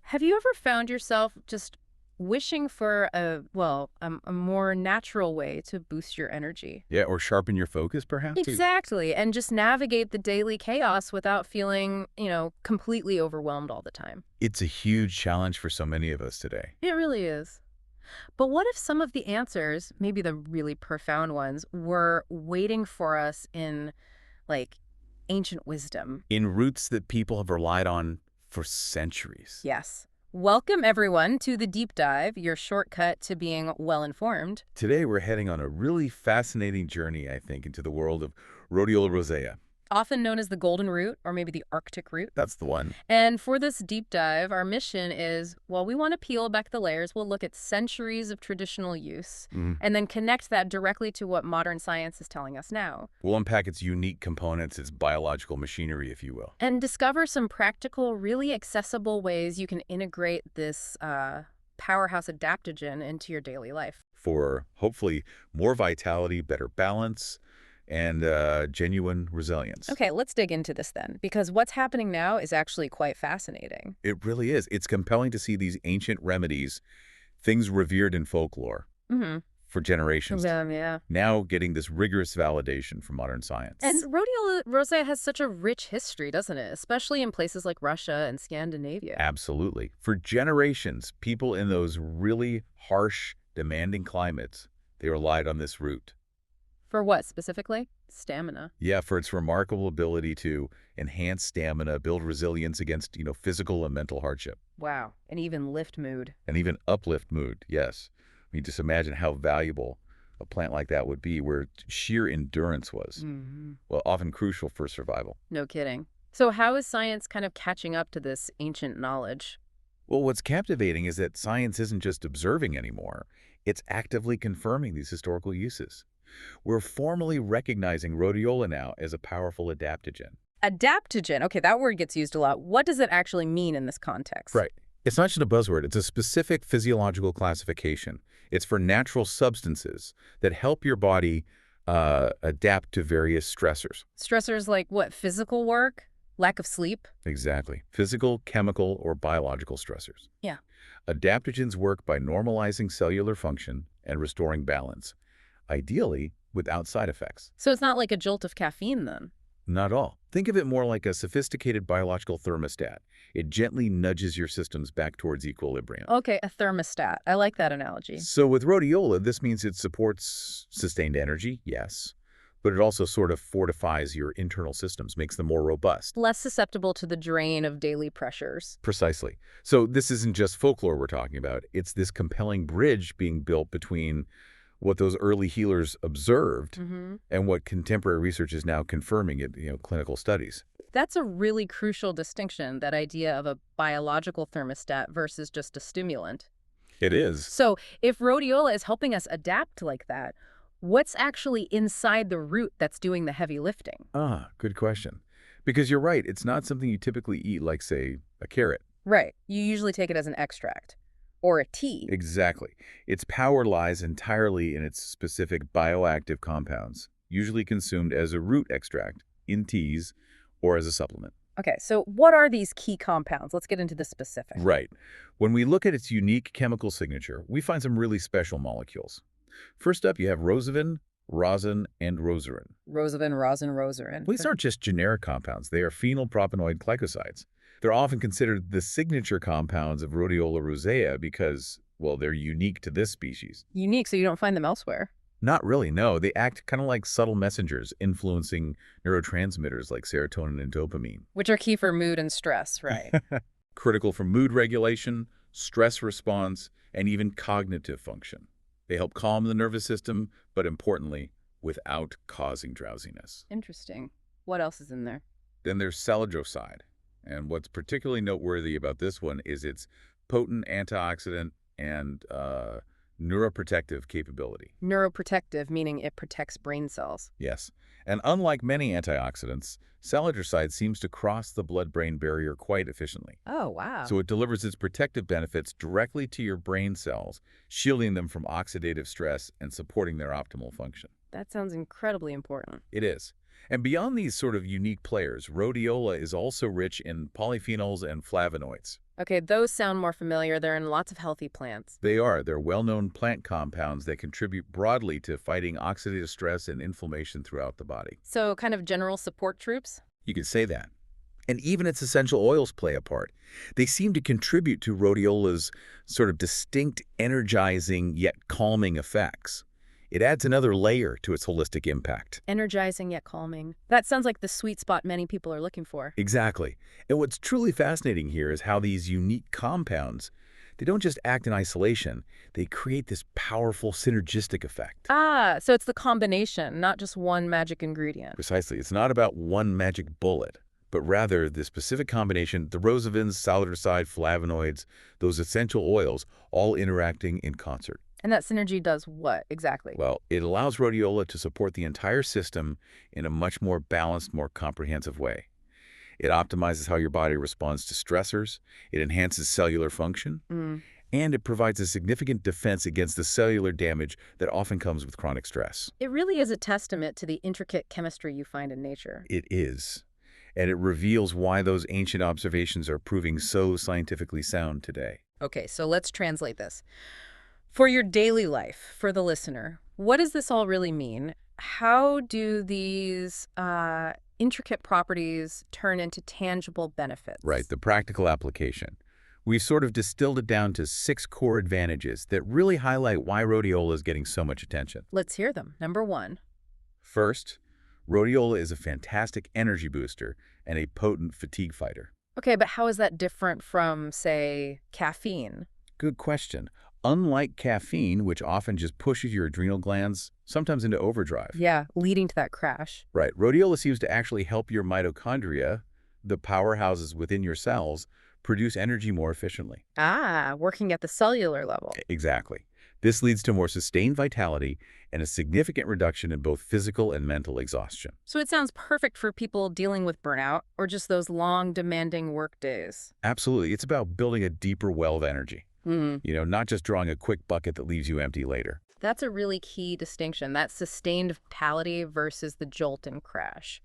Have you ever found yourself just wishing for a more natural way to boost your energy? Yeah, or sharpen your focus, perhaps? Exactly. And just navigate the daily chaos without feeling, completely overwhelmed all the time. It's a huge challenge for so many of us today. It really is. But what if some of the answers, maybe the really profound ones, were waiting for us in like ancient wisdom? In roots that people have relied on for centuries. Yes. Welcome, everyone, to the deep dive, your shortcut to being well informed. Today, we're heading on a really fascinating journey, I think, into the world of Rhodiola Rosea. Often known as the golden root or maybe the Arctic root. That's the one. And for this deep dive, our mission is, well, we want to peel back the layers. We'll look at centuries of traditional use Mhm. and then connect that directly to what modern science is telling us now. We'll unpack its unique components, its biological machinery, if you will. And discover some practical, really accessible ways you can integrate this powerhouse adaptogen into your daily life. For hopefully more vitality, better balance, and genuine resilience. Okay, let's dig into this then, because what's happening now is actually quite fascinating. It really is. It's compelling to see these ancient remedies, things revered in folklore Mm-hmm. for generations, Yeah. now getting this rigorous validation from modern science. And Rhodiola Rosea has such a rich history, doesn't it? Especially in places like Russia and Scandinavia. Absolutely. For generations, people in those really harsh, demanding climates, they relied on this root. For what specifically? Stamina. Yeah, for its remarkable ability to enhance stamina, build resilience against, physical and mental hardship, Wow. And even lift mood. and even uplift mood. Yes. I mean, just imagine how valuable a plant like that would be, where sheer endurance was, Hmm. well, often crucial for survival. No kidding. So how is science kind of catching up to this ancient knowledge? Well, what's captivating is that science isn't just observing anymore. It's actively confirming these historical uses. We're formally recognizing rhodiola now as a powerful adaptogen. Adaptogen. Okay, that word gets used a lot. What does it actually mean in this context? Right. It's not just a buzzword. It's a specific physiological classification. It's for natural substances that help your body adapt to various stressors. Stressors like what? Physical work? Lack of sleep? Exactly. Physical, chemical, or biological stressors. Yeah. Adaptogens work by normalizing cellular function and restoring balance, ideally without side effects. So it's not like a jolt of caffeine then? Not all. Think of it more like a sophisticated biological thermostat. It gently nudges your systems back towards equilibrium. Okay, a thermostat. I like that analogy. So with rhodiola, this means it supports sustained energy, yes, but it also sort of fortifies your internal systems, makes them more robust. Less susceptible to the drain of daily pressures. Precisely. So this isn't just folklore we're talking about. It's this compelling bridge being built between what those early healers observed Mm-hmm. and what contemporary research is now confirming in clinical studies. That's a really crucial distinction, that idea of a biological thermostat versus just a stimulant. It is. So if rhodiola is helping us adapt like that, what's actually inside the root that's doing the heavy lifting? Ah, good question. Because you're right, it's not something you typically eat like, say, a carrot. Right. You usually take it as an extract or a tea. Exactly. Its power lies entirely in its specific bioactive compounds, usually consumed as a root extract, in teas, or as a supplement. Okay, so what are these key compounds? Let's get into the specifics. Right. When we look at its unique chemical signature, we find some really special molecules. First up, you have rosavin, rosin, and rosarin. Rosavin, rosin, rosarin. These aren't just generic compounds. They are phenylpropanoid glycosides. They're often considered the signature compounds of Rhodiola rosea because, well, they're unique to this species. Unique, so you don't find them elsewhere. Not really, no. They act kind of like subtle messengers, influencing neurotransmitters like serotonin and dopamine. Which are key for mood and stress, right? Critical for mood regulation, stress response, and even cognitive function. They help calm the nervous system, but importantly, without causing drowsiness. Interesting. What else is in there? Then there's salidroside. And what's particularly noteworthy about this one is its potent antioxidant and neuroprotective capability. Neuroprotective, meaning it protects brain cells. Yes. And unlike many antioxidants, salidroside seems to cross the blood-brain barrier quite efficiently. Oh, wow. So it delivers its protective benefits directly to your brain cells, shielding them from oxidative stress and supporting their optimal function. That sounds incredibly important. It is. And beyond these sort of unique players, rhodiola is also rich in polyphenols and flavonoids. Okay, those sound more familiar. They're in lots of healthy plants. They are. They're well-known plant compounds that contribute broadly to fighting oxidative stress and inflammation throughout the body. So, kind of general support troops? You could say that. And even its essential oils play a part. They seem to contribute to rhodiola's sort of distinct, energizing yet calming effects. It adds another layer to its holistic impact. Energizing yet calming. That sounds like the sweet spot many people are looking for. Exactly. And what's truly fascinating here is how these unique compounds, they don't just act in isolation, they create this powerful synergistic effect. Ah, so it's the combination, not just one magic ingredient. Precisely. It's not about one magic bullet, but rather the specific combination, the rosavins, saladerside, flavonoids, those essential oils, all interacting in concert. And that synergy does what exactly? Well, it allows rhodiola to support the entire system in a much more balanced, more comprehensive way. It optimizes how your body responds to stressors, it enhances cellular function, Mm. and it provides a significant defense against the cellular damage that often comes with chronic stress. It really is a testament to the intricate chemistry you find in nature. It is. And it reveals why those ancient observations are proving so scientifically sound today. Okay, so let's translate this. For your daily life, for the listener, what does this all really mean? How do these intricate properties turn into tangible benefits? Right, the practical application. We've sort of distilled it down to 6 core advantages that really highlight why rhodiola is getting so much attention. Let's hear them. Number one. First, rhodiola is a fantastic energy booster and a potent fatigue fighter. Okay, but how is that different from, say, caffeine? Good question. Unlike caffeine, which often just pushes your adrenal glands, sometimes into overdrive. Yeah, leading to that crash. Right. Rhodiola seems to actually help your mitochondria, the powerhouses within your cells, produce energy more efficiently. Ah, working at the cellular level. Exactly. This leads to more sustained vitality and a significant reduction in both physical and mental exhaustion. So it sounds perfect for people dealing with burnout or just those long, demanding work days. Absolutely. It's about building a deeper well of energy. Hmm. Not just drawing a quick bucket that leaves you empty later. That's a really key distinction, that sustained vitality versus the jolt and crash.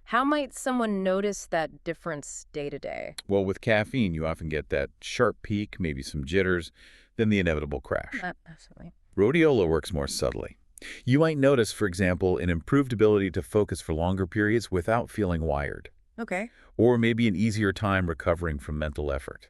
How might someone notice that difference day to day? Well, with caffeine, you often get that sharp peak, maybe some jitters, then the inevitable crash. Absolutely. Rhodiola works more subtly. You might notice, for example, an improved ability to focus for longer periods without feeling wired, Okay. or maybe an easier time recovering from mental effort.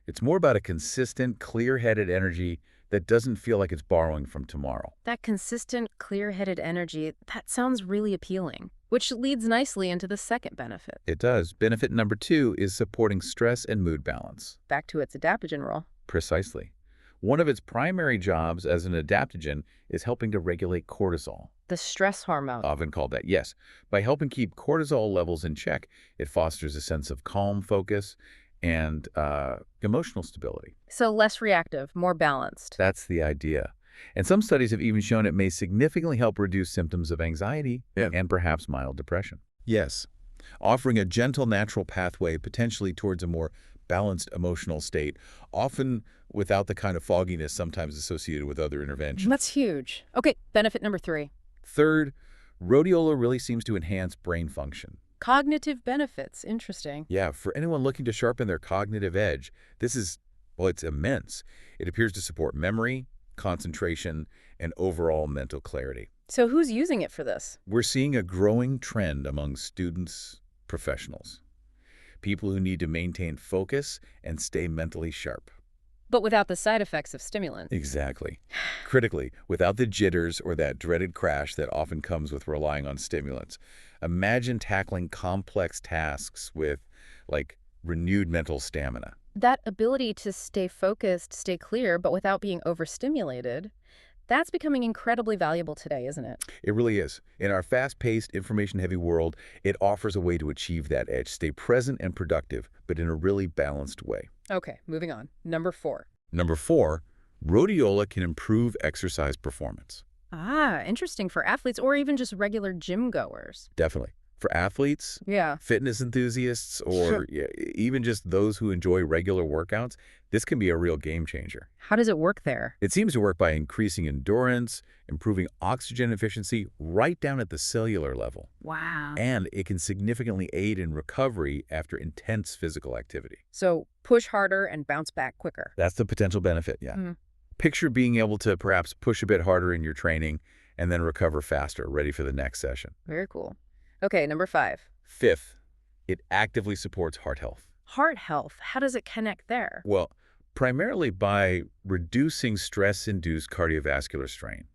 It's more about a consistent, clear-headed energy that doesn't feel like it's borrowing from tomorrow. That consistent, clear-headed energy, that sounds really appealing, which leads nicely into the second benefit. It does. Benefit number 2 is supporting stress and mood balance. Back to its adaptogen role. Precisely. One of its primary jobs as an adaptogen is helping to regulate cortisol, The stress hormone. often called that, yes. By helping keep cortisol levels in check, it fosters a sense of calm, focus, and emotional stability. So less reactive, more balanced. That's the idea. And some studies have even shown it may significantly help reduce symptoms of anxiety and perhaps mild depression. Yes, offering a gentle, natural pathway potentially towards a more balanced emotional state, often without the kind of fogginess sometimes associated with other interventions. That's huge. Okay, benefit number 3. Third, rhodiola really seems to enhance brain function. Cognitive benefits. Interesting. Yeah, for anyone looking to sharpen their cognitive edge, this is, well, it's immense. It appears to support memory, concentration, and overall mental clarity. So who's using it for this? We're seeing a growing trend among students, professionals, people who need to maintain focus and stay mentally sharp. But without the side effects of stimulants. Exactly. Critically, without the jitters or that dreaded crash that often comes with relying on stimulants. Imagine tackling complex tasks with, like, renewed mental stamina. That ability to stay focused, stay clear, but without being overstimulated, that's becoming incredibly valuable today, isn't it? It really is. In our fast-paced, information-heavy world, it offers a way to achieve that edge, stay present and productive, but in a really balanced way. Okay, moving on. Number 4. Number 4, rhodiola can improve exercise performance. Ah, interesting for athletes or even just regular gym goers. Definitely. For athletes, Yeah. fitness enthusiasts, or even just those who enjoy regular workouts, this can be a real game changer. How does it work there? It seems to work by increasing endurance, improving oxygen efficiency right down at the cellular level. Wow. And it can significantly aid in recovery after intense physical activity. So push harder and bounce back quicker. That's the potential benefit, yeah. Mm. Picture being able to perhaps push a bit harder in your training and then recover faster, ready for the next session. Very cool. Okay, number 5. Fifth, it actively supports heart health. Heart health. How does it connect there? Well, primarily by reducing stress-induced cardiovascular strain.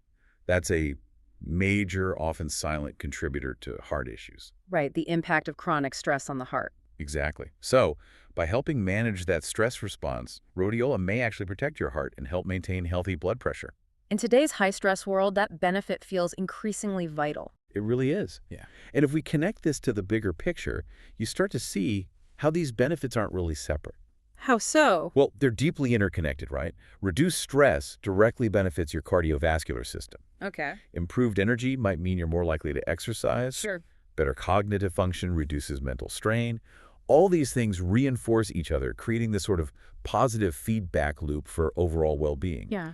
That's a major, often silent contributor to heart issues. Right, the impact of chronic stress on the heart. Exactly. So, by helping manage that stress response, rhodiola may actually protect your heart and help maintain healthy blood pressure. In today's high-stress world, that benefit feels increasingly vital. It really is. Yeah. And if we connect this to the bigger picture, you start to see how these benefits aren't really separate. How so? Well, they're deeply interconnected, right? Reduced stress directly benefits your cardiovascular system. Okay. Improved energy might mean you're more likely to exercise. Sure. Better cognitive function reduces mental strain. All these things reinforce each other, creating this sort of positive feedback loop for overall well-being. Yeah.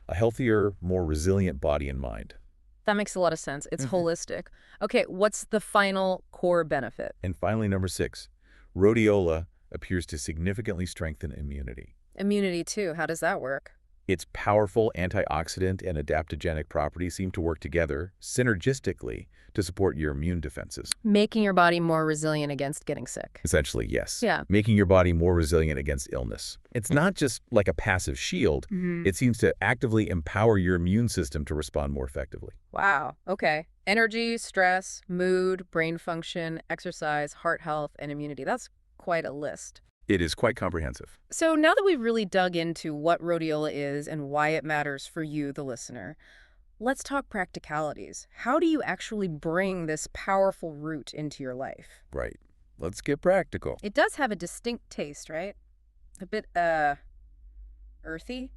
A healthier, more resilient body and mind. That makes a lot of sense. It's holistic. Okay, what's the final core benefit? And finally, number 6, rhodiola appears to significantly strengthen immunity. Immunity, too. How does that work? Its powerful antioxidant and adaptogenic properties seem to work together synergistically to support your immune defenses. Making your body more resilient against getting sick. Essentially, yes. Yeah. Making your body more resilient against illness. It's not just like a passive shield. It seems to actively empower your immune system to respond more effectively. Wow. Okay. Energy, stress, mood, brain function, exercise, heart health, and immunity. That's quite a list. It is quite comprehensive. So now that we've really dug into what rhodiola is and why it matters for you, the listener, let's talk practicalities. How do you actually bring this powerful root into your life? Right. Let's get practical. It does have a distinct taste, right? A bit, earthy?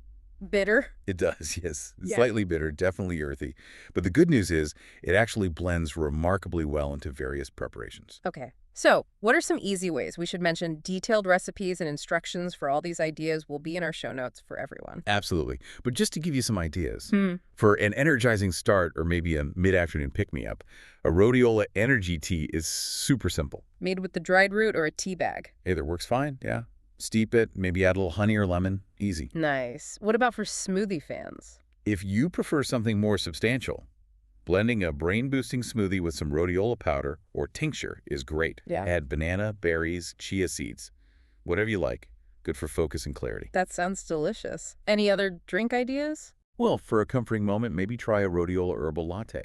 Bitter? It does, yes. Yeah. Slightly bitter, definitely earthy. But the good news is it actually blends remarkably well into various preparations. Okay. So, what are some easy ways? We should mention detailed recipes and instructions for all these ideas will be in our show notes for everyone. Absolutely. But just to give you some ideas, for an energizing start or maybe a mid-afternoon pick-me-up, a rhodiola energy tea is super simple. Made with the dried root or a tea bag? Either works fine, yeah. Steep it, maybe add a little honey or lemon, easy. Nice. What about for smoothie fans? If you prefer something more substantial, blending a brain-boosting smoothie with some rhodiola powder or tincture is great. Yeah. Add banana, berries, chia seeds, whatever you like. Good for focus and clarity. That sounds delicious. Any other drink ideas? Well, for a comforting moment, maybe try a rhodiola herbal latte.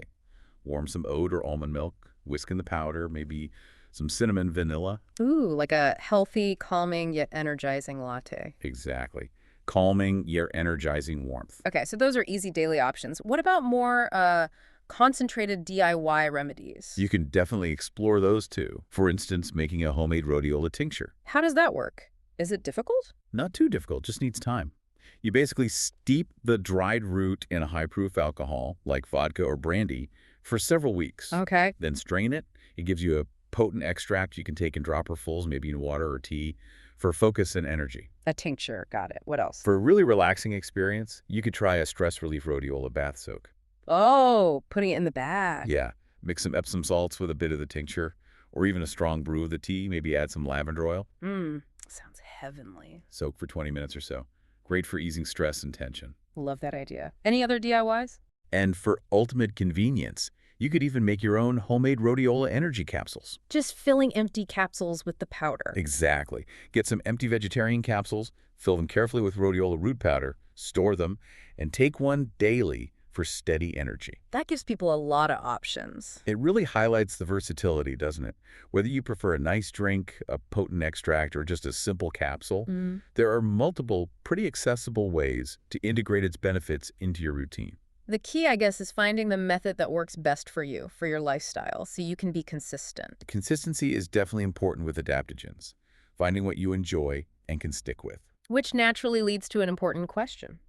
Warm some oat or almond milk, whisk in the powder, maybe some cinnamon vanilla. Ooh, like a healthy, calming, yet energizing latte. Exactly. Calming, yet energizing warmth. Okay, so those are easy daily options. What about more concentrated DIY remedies? You can definitely explore those too. For instance, making a homemade rhodiola tincture. How does that work? Is it difficult? Not too difficult, just needs time. You basically steep the dried root in a high-proof alcohol, like vodka or brandy, for several weeks. Okay. Then strain it. It gives you a potent extract you can take in dropperfuls, maybe in water or tea, for focus and energy. A tincture. Got it. What else? For a really relaxing experience, you could try a stress relief rhodiola bath soak. Oh, putting it in the bag. Yeah, mix some Epsom salts with a bit of the tincture, or even a strong brew of the tea, maybe add some lavender oil. Sounds heavenly. Soak for 20 minutes or so. Great for easing stress and tension. Love that idea. Any other DIYs? And for ultimate convenience, you could even make your own homemade rhodiola energy capsules. Just filling empty capsules with the powder. Exactly. Get some empty vegetarian capsules, fill them carefully with rhodiola root powder, store them, and take one daily for steady energy. That gives people a lot of options. It really highlights the versatility, doesn't it? Whether you prefer a nice drink, a potent extract, or just a simple capsule, there are multiple, pretty accessible ways to integrate its benefits into your routine. The key, I guess, is finding the method that works best for you, for your lifestyle, so you can be consistent. Consistency is definitely important with adaptogens, finding what you enjoy and can stick with. Which naturally leads to an important question.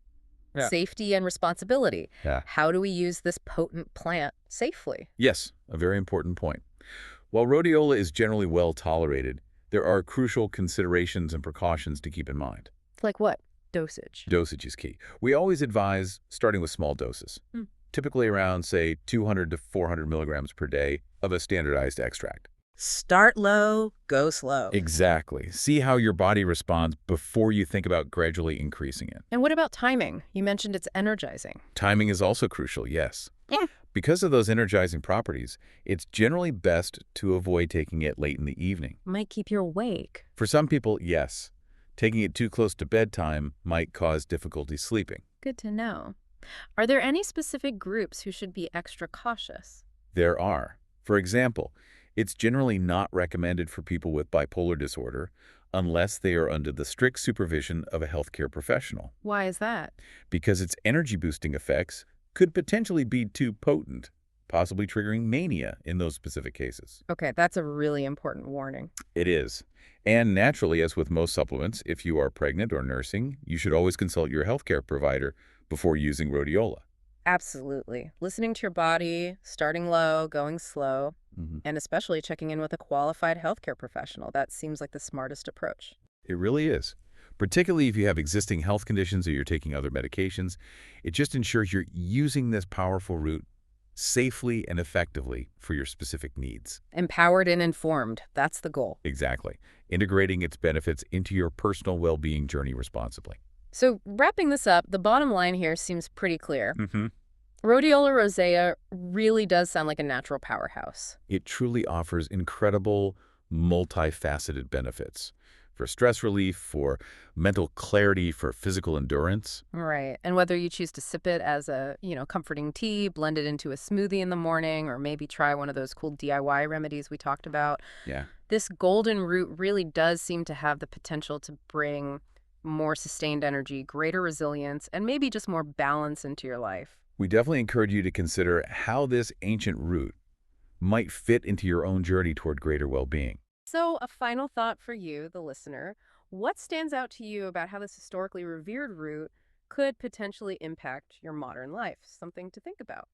Yeah. Safety and responsibility. Yeah. How do we use this potent plant safely? Yes, a very important point. While rhodiola is generally well tolerated, there are crucial considerations and precautions to keep in mind. Like what? Dosage. Dosage is key. We always advise starting with small doses, Hmm. typically around, say, 200 to 400 milligrams per day of a standardized extract. Start low, go slow. Exactly. See how your body responds before you think about gradually increasing it. And what about timing? You mentioned it's energizing. Timing is also crucial, yes. Yeah. Because of those energizing properties, it's generally best to avoid taking it late in the evening. Might keep you awake. For some people, yes. Taking it too close to bedtime might cause difficulty sleeping. Good to know. Are there any specific groups who should be extra cautious? There are. For example, it's generally not recommended for people with bipolar disorder unless they are under the strict supervision of a healthcare professional, Why is that? because its energy-boosting effects could potentially be too potent, possibly triggering mania in those specific cases. Okay, that's a really important warning. It is. And naturally, as with most supplements, if you are pregnant or nursing, you should always consult your healthcare provider before using rhodiola. Absolutely. Listening to your body, starting low, going slow, Mhm. and especially checking in with a qualified healthcare professional. That seems like the smartest approach. It really is. Particularly if you have existing health conditions or you're taking other medications, it just ensures you're using this powerful root safely and effectively for your specific needs. Empowered and informed. That's the goal. Exactly. Integrating its benefits into your personal well-being journey responsibly. So, wrapping this up, the bottom line here seems pretty clear. Mm-hmm. Rhodiola Rosea really does sound like a natural powerhouse. It truly offers incredible, multifaceted benefits for stress relief, for mental clarity, for physical endurance. Right. And whether you choose to sip it as a, comforting tea, blend it into a smoothie in the morning, or maybe try one of those cool DIY remedies we talked about, Yeah. this golden root really does seem to have the potential to bring more sustained energy, greater resilience, and maybe just more balance into your life. We definitely encourage you to consider how this ancient root might fit into your own journey toward greater well-being. So, a final thought for you, the listener. What stands out to you about how this historically revered root could potentially impact your modern life? Something to think about.